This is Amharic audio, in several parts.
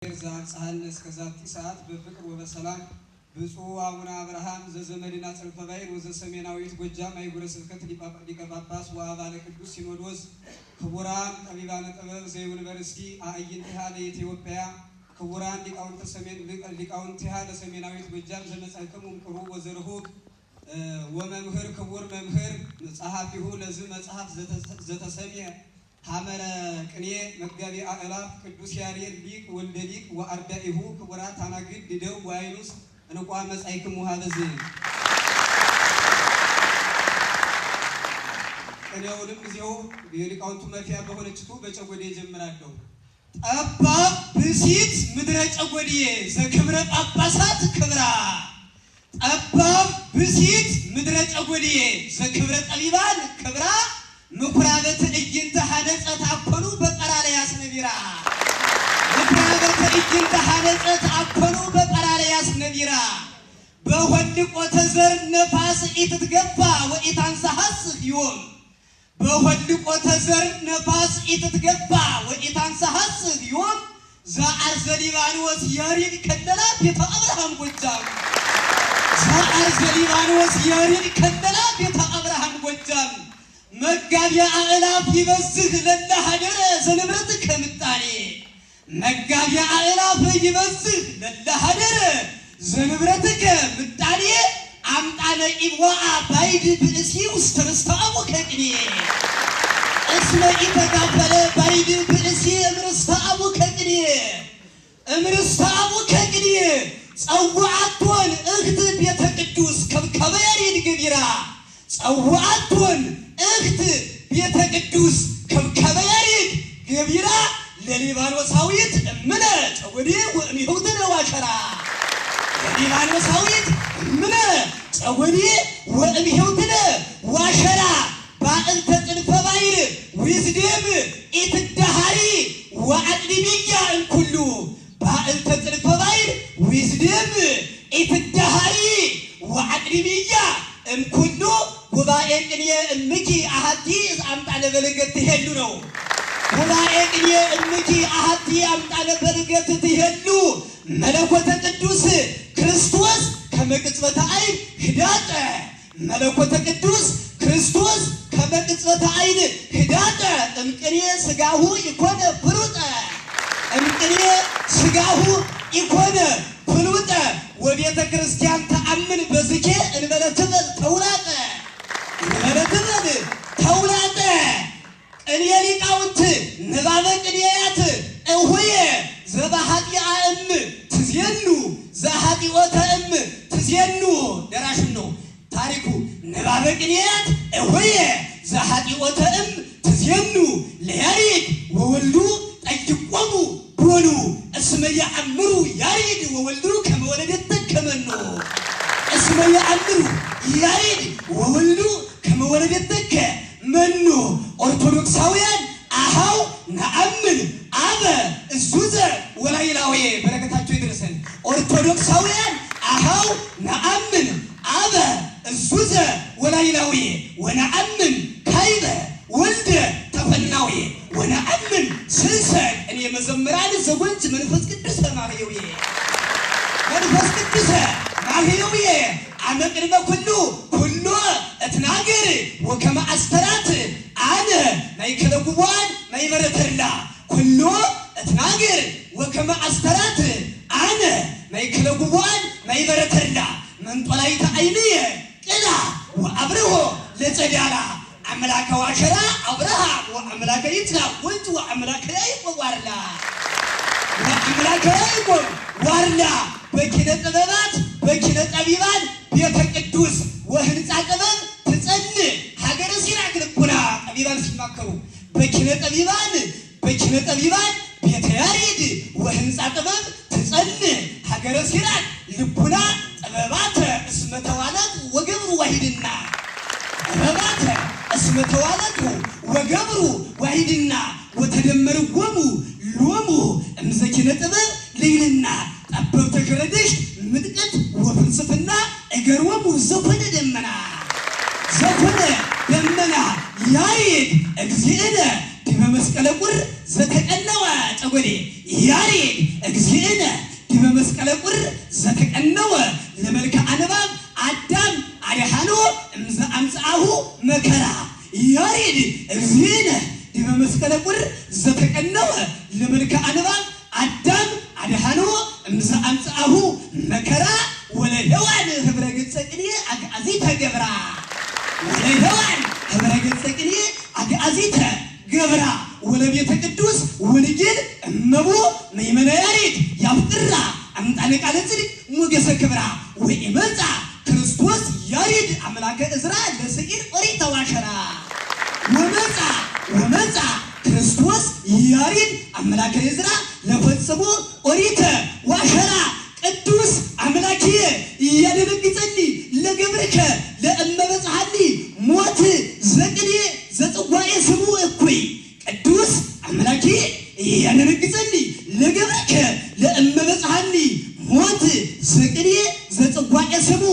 ዛጻልስ ከዛቲ ሰዓት በፍቅር ወበሰላም ብፁዕ አቡነ አብርሃም ዘዘመድና ጽርፈ ባይር ወዘሰሜናዊት ጎጃም አህጉረ ስብከት ሊቀ ጳጳስ ወአባለ ቅዱስ ሲኖዶስ ክቡራን ጠቢባነ ጥበብ ዘዩኒቨርሲቲ አዕይንቲሃ ለኢትዮጵያ ክቡራን ሊቃውንቲሃ ለሰሜናዊት ጎጃም ዘመጻእክሙ ምክሩ ወዘርሁብ ወመምህር ክቡር መምህር ጸሐፊሁ ለዚህ መጽሐፍ ዘተሰሚየ ሐመረ ቅኔ መጋቢ አእላፍ ቅዱስ ያሬድ ሊቅ ወልደ ሊቅ ወአርዳኢሁ ክቡራት አናግድ ድደው ዋይኑስ እንቋ መጻእክሙ ሀበዝ ቅኔውንም ጊዜው የሊቃውንቱ መፊያ በሆነችቱ በጨጎዴ ጀምራለሁ። ጠባብ ብሲት ምድረ ጨጎዴ ዘክብረ ጳጳሳት ክብራ ጠባብ ብሲት ምድረ ጨጎዴ ዘክብረ ጠቢባን ክብራ ምኩራበተ እይንተ ሐነጸት አኮኑ በቀራለያስ ነቢራ ምኩራበተ እይንተ ሐነጸት አኮኑ በቀራለያስ ነቢራ በሆልቆተ ዘር ነፋስ ኢትትገባ ወኢታንሳሐስህ ዮም በሆልቆተ ዘር ነፋስ ኢትትገባ ወኢታንሳሐስህ ዮም ዘአርዘ ሊባኖስ ያሪድ ከለላ ቤተ አብርሃም ጎጃም ዘአርዘ ሊባኖስ ያሪድ ከለላ ቤተ አብርሃም ጎጃም መጋቢ አእላፍ ይበዝህ ለለሐደረ ዘንብረት ከምጣኔ መጋቢ አእላፍ ይበዝህ ለለሐደረ ዘንብረት ከምጣኔ አምጣነ ኢብዋአ ባይድ ብእሲ ውስተ ርስተ አቡከ ቅኔ እስመ ኢተካፈለ ባይድ ብእሲ እምርስተ አቡከ ቅኔ እምርስተ አቡከ ቅኔ ጸዋዕቶን እህት ቤተ ቅዱስ ከብከበ ያሬድ ገቢራ ጸዋዕቶን እህት ቤተ ቅዱስ ከብከበ ያሬድ ገቢራ ለሊባኖሳዊት እምነ ጨጎዴ ወእምይሁትነ ዋሸራ ለሊባኖሳዊት እምነ ጨጎዴ ወእምይሁትነ ዋሸራ በእንተ ጽንፈ ባይር ዊዝደም ኢትዳሃሪ ወአቅድሚያ እንኩሉ በእንተ ጽንፈ ባይር ዊዝደም ኢትዳሃሪ ወአቅድሚያ እንኩሉ ጉባኤ ቅኔ እምኪ አሐቲ አምጣነ በልገት ትሄሉ ነው። ጉባኤ ቅኔ እምኪ አሐቲ አምጣነ በልገት ትሄሉ መለኮተ ቅዱስ ክርስቶስ ከመቅጽበተ ዓይን ህዳጠ መለኮተ ቅዱስ ክርስቶስ ከመቅጽበተ ዓይን ህዳጠ እምቅኔ ስጋሁ ይኮነ ፍሉጠ እምቅኔ ስጋሁ ይኮነ ፍሉጠ ወቤተ ክርስቲያን ተአምን በዝኬ እንበለ ትበል ተውላጠ እንበለትበል ተውላጠ ቅኔ ሊቃውንት ንባበ ቅኔያት እሁየ ዘባሃጢአ እም ትዜኑ ዘሃጢኦተ እም ትዜኑ ደራሽም ነው ታሪኩ ንባበ ቅኔያት እሁየ ዘሃጢኦተ እም ትዜኑ ለያሬድ ወወልዱ ጠይቆሙ ቦኑ እስመ ያአምሩ ያሬድ ወወልዱ ከመ ወለደተ ከመኑ እስመ ያአምሩ ያሬድ ወወልዱ ከመ ወለደተ መኑ ኦርቶዶክሳውያን አሃው ነአምን አበ እዙዘ ወላይላዌ በረከታቸው ይድረሰን። ኦርቶዶክሳውያን አሃው ነአምን አበ እዙዘ ወላይላዌ ወነአምን ካይበ ወልደ ተፈናዌ ወነአምን ስንሰ እኔ መዘምራን ዘጎንጅ መንፈስ ቅዱስ ማህየውዬ መንፈስ ቅዱስ ማህየውዬ አመቅድመ ኩሉ ኩሉ እትናገር ወከመ አስተራት አነ ማይከለ ጉባን ማይበረተላ ኩሉ እትናገር ወከመ አስተራት አነ ማይከለ ጉባን ማይበረተላ መንጦላይተ ዓይንየ ቅላ ወአብርሆ ለጸዳላ አምላከ ዋሸራ አብርሃ ወአምላከ ይትናቅ ወንቱ ወአምላከ ያዕቆብ ዋርላ ወአምላከ ያዕቆብ ዋርላ በኪነ ጥበባት በኪነ ጠቢባን ቤተ ቅዱስ ወህንፃ ጥበብ ትጸንዕ ሀገረ ሲራክ ልቡና ጠቢባን ሲማከሩ በኪነ ጠቢባን ቤተ ያሬድ ወህንፃ ጥበብ ትጸንዕ ሀገረ ሲራክ ልቡና ጥበባተ እስመ ተዋለድ ወገብሩ ዋሂድና ጥበባተ እስመ ተዋለዱ ወገብሩ ዋሂድና ወተደመርዎሙ ሎሙ እምዘኪነ ጥበብ ልይልና ጠበብተ ገረድሽ ምጥቀት ወፍልስፍና እገርዎሙ ዘኮነ ደመና ያሬድ እግዚእነ ዲበ መስቀለ ቁር ዘተቀነወ ጨጎዴ ያሬድ እግዚእ መስቀለ ቁር ዘተቀነወ ለመልካ አንባብ አዳም አድሃኖ እምዘ አምጽአሁ መከራ ያሬድ እግዚእነ ዲበ መስቀለ ቁር ዘተቀነወ ለመልካ አንባብ አዳም አድሃኖ እምዘ አምጽአሁ መከራ ወለሔዋን ህብረ ገጸ ቅኔ አግዓዚተ ገብራ ወለሔዋን ህብረ ገጸ ቅኔ አግዓዚተ ገብራ ወለቤተ ቅዱስ ወንጌል እመቦ መይመነ ያሬድ ያፍቅራ አምጣነ ቃለ ጽድቅ ሞገሰ ክብራ ወኢመጻ ክርስቶስ ያሬድ አምላከ እዝራ ለስዒር ኦሪተ ዋሸራ ወመጻ ክርስቶስ ያሬድ አምላከ እዝራ ለፈጽሞ ኦሪተ ዋሸራ ቅዱስ አምላክየ እያደነግጸኒ ለገብርከ ለእመበጽሐኒ ሞት ዘቅኔ ዘጽዋኤ ስሙ እኩይ ቅዱስ አምላክየ እያደነግጸኒ ለገብርከ ለእመበጽሐኒ ሞት ዘቅኔ ዘጽዋኤ ስሙ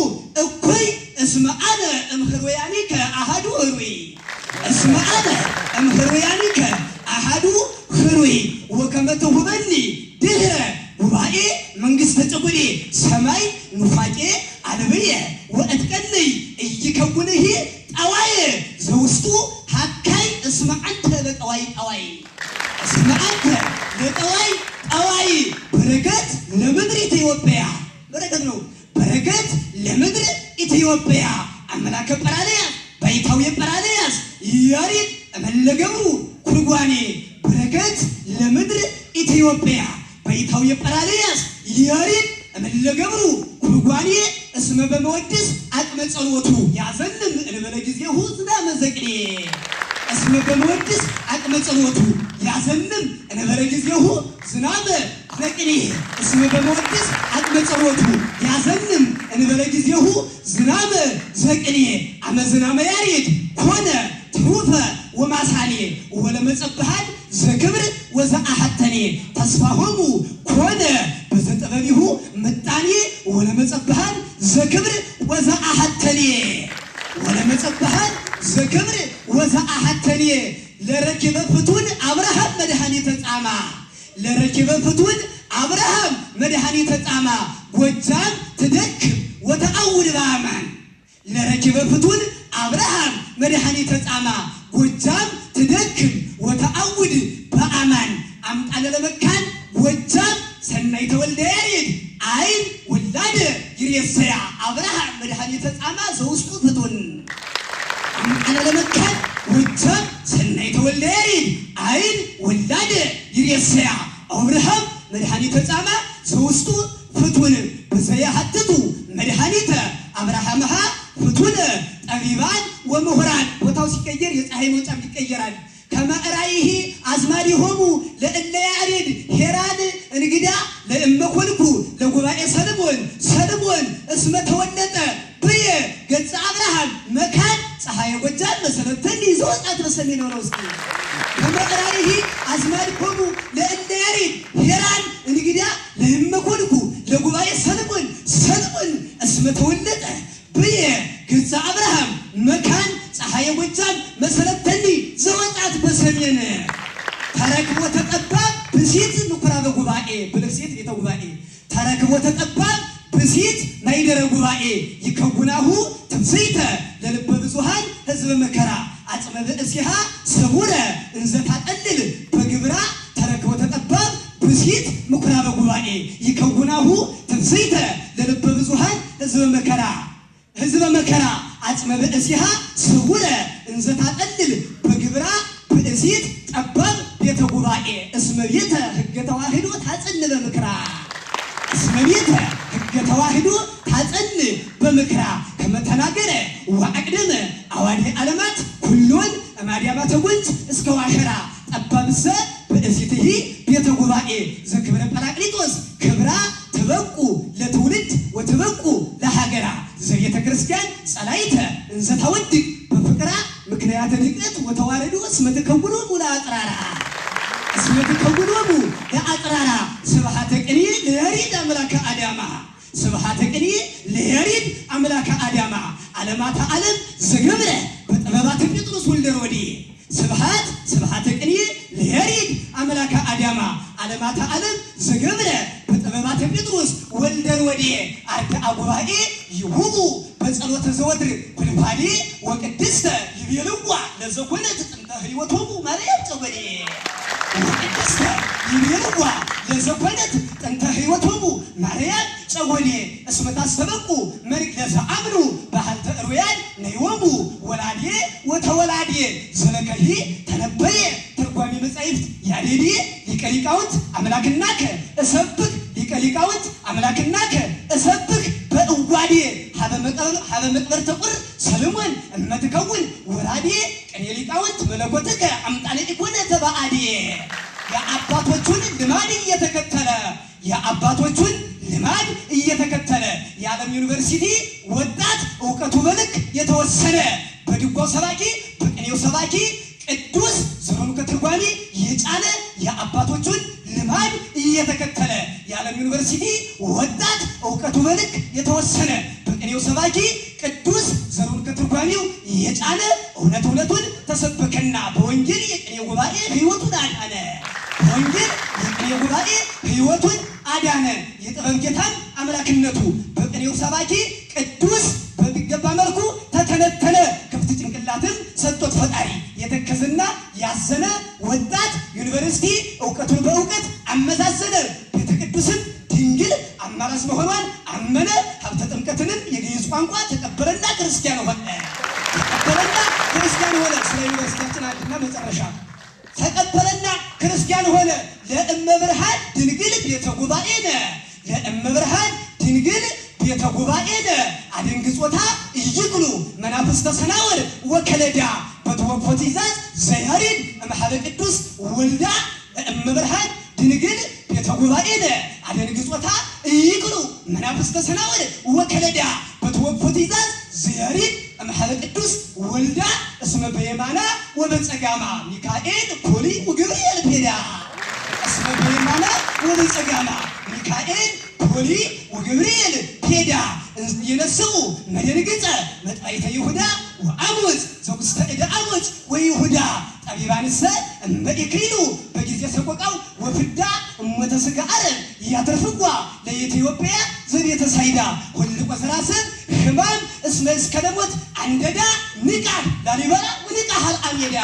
እኩይ እስመ አነ እምሕሩያኒከ አሐዱ ሕሩይ እስመ አነ እምሕሩያኒከ አሐዱ ሕሩይ ወከመ ትሁበኒ ድኅረ ጉባኤ መንግሥተ ጭጉዴ ሰማይ ኑፋቄ አለብየ ወእትቀልይ እይከውንህ ጠዋይ ዘውስጡ ሀካይ እስመ አንተ ለጠዋይ ጠዋይ እስመ አንተ ለጠዋይ ጠዋይ በረከት ለምድር ኢትዮጵያ በረከት ነው በረከት ለምድር ኢትዮጵያ አምላከ ጰራልያስ ባይታዊ ጰራልያስ ያሬድ እመለገብሩ ኩርጓኔ በረከት ለምድር ኢትዮጵያ ባይታዊ ጰራልያስ ያሬድ እመለገብሩ ኩርጓኔ እስመ በመወድስ አቅመ ጸሎቱ ያዘንም እንበለ ጊዜሁ ዝናመ ዘቅኔ እስመ በመወድስ አቅመ ጸሎቱ ያዘንም እንበለ ጊዜሁ ዝናመ ዘቅኔ እስመ በመወድስ አቅመ ጸሎቱ ያዘንም እንበለ ጊዜሁ ዝናመ ዘቅኔ አመ ዝናመ ያሬድ ኮነ ትሩፈ ወማሳኔ ወለመጸብሃን ዘክብር ወዘአሐተኔ ተስፋሆሙ ኮነ በዘጥበቢሁ ምጣኔ ወለመጸብሃን ዘክብር ወዘአሐተኔ ወለመጸብሃን ዘክብር ወዘአሐተኔ ለረኪበ ፍቱን አብርሃም መድኃኒተ ጻማ ለረኪበ ፍቱን አብርሃም መድኃኒተ ጻማ ጎጃም ትደክም ወተአውድ በአማን ለረኪበ ፍቱን አብርሃም መድኃኒተ ጻማ ጎጃም ትደክም ወተአውድ በአማን አምጣነ ለመካን ጎጃም ሰናይተ ወልደ ያሬድ አይን ወላደ ይሬሰያ አብርሃም መድኃኒተ ጻማ ዘውስጡ ፍቱን አምጣነ ለመካን ጎጃም ሰናይተ ወልደ ያሬድ አይን ወላደ ይሬሰያ አብርሃም መድኃኒተ ጻማ ዘውስጡ ፍቱን በዘያሐትቱ መድኃኒተ አብርሃምሃ ፍቱነ ጠቢባን ወምሁራን ቦታው ሲቀየር የፀሐይ መውጫም ይቀየራል። ከመዕራይሂ አዝማዲሆሙ ለእለ ያሬድ ሄራን እንግዳ ለእመኮንኩ ለጉባኤ ሰልሞን እስመ ተወለጠ ብየ ገጸ አብርሃም መካን ፀሐየ ጎጃም መሰረተኒ ዘወጣት በሰሜን ነው እስኪ ከመዕራይሂ አዝማዲሆሙ ለእለ ያሬድ ሄራን እንግዳ ለእመኮንኩ ለጉባኤ ሰልሞን እስመ ተወለጠ ብየ ገጸ አብርሃም መካን ፀሐየ ጎጃም መሰረተኒ ዘወጣት በሰሜን ተረክቦ ተጠባብ ብሲት ምኩራበ ጉባኤ ብልክሲት ቤተ ጉባኤ ተረክቦ ተጠባብ ብሲት ማይደረ ጉባኤ ይከውናሁ ትምስይተ ለልበ ብዙሃን ህዝብ መከራ አጽመ ብእሲሃ ሰቡረ እንዘ ታጠልል በግብራ ተረክቦ ተጠባብ ብሲት ምኩራበ ጉባኤ ይከውናሁ ትምስይተ ለልበ ብዙሃን ህዝብ መከራ አጽመ ብእሲሃ ሰቡረ እንዘ ታጠልል በግብራ ብእሲት ጠባብ ቤተ ጉባኤ እስመ ቤተ ህገ ተዋሕዶ ታጸን በምክራ እስመ ቤተ ህገ ተዋሕዶ ታጸን በምክራ ከመተናገረ ወአቅደመ አዋዲ ዓለማት ኩሎን እማድያማተ ወንዝ እስከ ዋሸራ ጠባብሰ ብእሲትሂ ቤተ ጉባኤ ዘክብረ ጰራቅሊጦስ ክብራ ትበቁ ለትውልድ ወትበቁ ለሀገራ ዘቤተ ክርስቲያን ጸላይተ እንዘ ታወድቅ በፍቅራ ምክንያተ ንቅት ወተዋረዱ እስመ ተከውኖሙ ለአጽራራ ስብሐተ ቅኔ ለያሬድ አምላከ አዳማ ስብሐተ ቅኔ ለያሬድ አምላከ አዳማ ዓለማተ ዓለም ዘገብረ በጥበባተ ጴጥሮስ ወልደ ሮዲ ስብሐተ ቅኔ ለያሬድ አምላከ አዳማ ዓለማተ ዓለም ዘገብረ በጥበባተ ጴጥሮስ ጨወዴ አርዳ ጉባኤ ይሁቡ በጸሎተ ዘወትር ኩልባሌ ወቅድስተ ይቤልዋ ለዘኮነት ጥንተ ሕይወቶሙ ማርያም ጨወዴ ወቅድስተ ይቤልዋ ለዘኮነት ጥንተ ሕይወቶሙ ማርያም ጨወዴ እስመ ታስተበቁ መሪቅ ለዘአምኑ ባህልተ እሩያን ነይወሙ ወላዴ ወተወላዴ ዘለከሂ ተነበየ ትርጓሜ መጻሕፍት ያሬዲ ሊቀ ሊቃውንት አምላክናከ እሰብክ ሊቀ ሊቃውንት አምላክናከ እሰብክ በእዋዴ ሀበ መቅበርተ ቁር ሰሎሞን እመትከውን ወራዴ ቅኔ ሊቃውንት መለኮትከ አምጣነ ኢኮነ ተባአዴ የአባቶቹን ልማድ እየተከተለ የዓለም ዩኒቨርሲቲ ወጣት እውቀቱ በልክ የተወሰነ በድጓው ሰባኪ በቅኔው ሰባኪ ቅዱስ ዘመኑ ከትርጓሜ የጫነ የአባቶቹን ልማድ እየተከተለ የዓለም ዩኒቨርሲቲ ወጣት እውቀቱ በልክ የተወሰነ በቅኔው ሰባኪ ቅዱስ ዘመኑ ከትርጓሜው የጫነ እውነቱን ተሰበከና በወንጌል የቅኔው ጉባኤ ሕይወቱን አዳነ። በወንጌል የቅኔው ጉባኤ ሕይወቱን አዳነ። የጥበብ ጌታን አምላክነቱ በቅኔው ሰባኪ ቅዱስ በሚገባ መልኩ ተተነተነ። ክፍት ጭንቅላትም ሰጥቶት ፈጣሪ የተከዘና ያዘነ ወጣት ዩኒቨርሲቲ እውቀቱን በእውቀት አመዛዘነ። ቤተ ቅዱስን ድንግል አማራጭ መሆኗን አመነ። ሀብተ ጥምቀትንም የግዕዝ ቋንቋ ተቀበለና ክርስቲያን ሆነ። ስለ ዩኒቨርሲቲያችን አንድና መጨረሻ ተቀበለና ክርስቲያን ሆነ። ለእመብርሃን ድንግል ቤተ ጉባኤነ ለእመብርሃን ድንግል ቤተ ጉባኤነ አደንግጾታ ይግሉ መናፍስተ ሰናወር ወከለዳ በተወፎ ትእዛዝ ዘያሬድ እምኀበ ቅዱስ ወልዳ ለእመብርሃን ድንግል ቤተ ጉባኤነ አደንግጾታ ይግሉ መናፍስተ ሰናወር ወከለዳ በተወፎ ትእዛዝ ዘያሬድ እምኀበ ቅዱስ ወልዳ እስመ በየማና ወበጸጋማ ሚካኤል ፖሊ ወገብርኤል ፔዳ እስመ በየማና ወበጸጋማ ሚካኤል ፖሊ ወገብርኤል ፔዳ የነስኡ መደንግጸ መጥባይተ ይሁዳ ወአሞጽ ዘውስተ እደ አሞጽ ወይሁዳ ጠቢባንሰ እመኢክሉ በጊዜ ሰቆቃው ወፍዳ እሞተ ሥጋ አረብ ያተርፍጓ ለኢትዮጵያ ዘቤተ ሳይዳ ሁልቆ ሰራሰብ ሕማም እስመ እስከ ለሞት አንደዳ ንቃ ላሊበላ ወንቃ ሀልአሜዳ